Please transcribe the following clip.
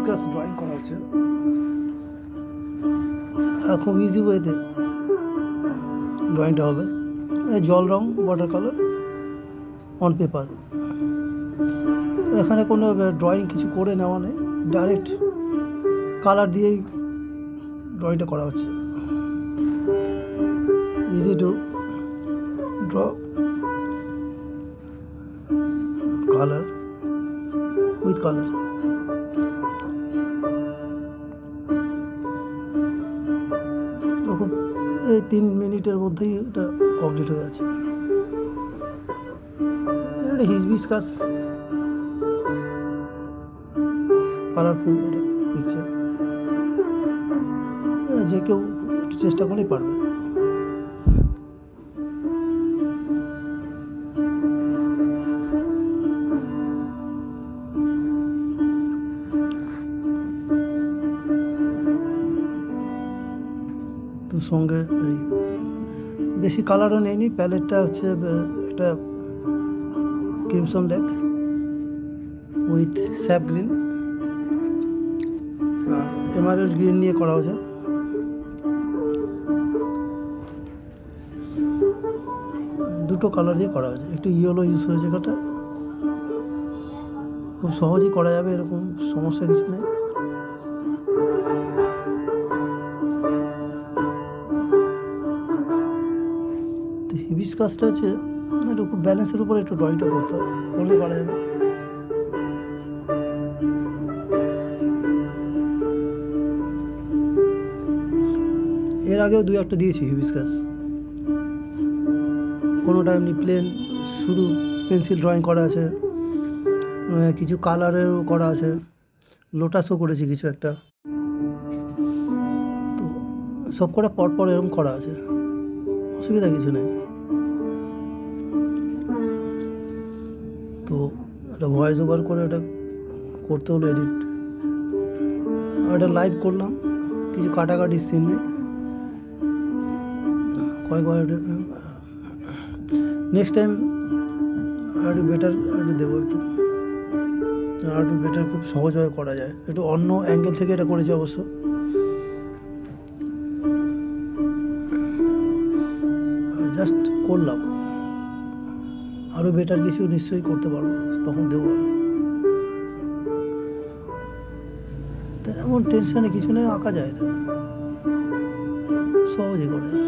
Hibiscus drawing করা হচ্ছে খুব ইজি ওয়েতে ড্রয়িংটা হবে। জল রং ওয়াটার কালার অন পেপার। এখানে কোনো ড্রয়িং কিছু করে নেওয়া নেই, ডাইরেক্ট কালার দিয়েই ড্রয়িংটা করা হচ্ছে। Easy to draw colour with colour. এই 3 মিনিটের মধ্যেই এটা কমপ্লিট হয়ে যাচ্ছে। এটা হিবিস্কাস কালারফুল পিকচার, যে কেউ একটু চেষ্টা করলেই পারবে। তো সঙ্গে এই বেশি কালারও নেয়নি, প্যালেটটা হচ্ছে একটা crimson lake with sap green, emerald green নিয়ে করা হয়েছে। দুটো কালার দিয়ে করা হয়েছে, একটু ইয়েলো ইউজ হয়েছে। এটা খুব সহজেই করা যাবে, এরকম সমস্যা কিছু নেই। তো হিবিস্কাসটা হচ্ছে একটু খুব ব্যালেন্সের উপরে একটু ড্রয়িংটা করতে হবে, করলে করা যাবে। এর আগেও 2-1টা দিয়েছি হিবিস্কাস, কোনোটা এমনি প্লেন শুধু পেন্সিল ড্রয়িং করা আছে, কিছু কালারেরও করা আছে, লোটাসও করেছি কিছু একটা। তো সব কটা পরপর এরকম করা আছে, অসুবিধা কিছু নেই। তো একটা ভয়েস ওভার করে এটা করতে হলো এডিট, এটা লাইভ করলাম, কিছু কাটাকাটি সিন নেই। কয়েকবার নেক্সট টাইম আর একটু বেটার দেবো, একটু বেটার, খুব সহজভাবে করা যায়। একটু অন্য অ্যাঙ্গেল থেকে এটা করেছি অবশ্য। জাস্ট করলাম, আরও বেটার কিছু নিশ্চয়ই করতে পারবো, তখন দেবো। এমন টেনশনে কিছু নেই, আঁকা যায় না, সহজে করা যায়।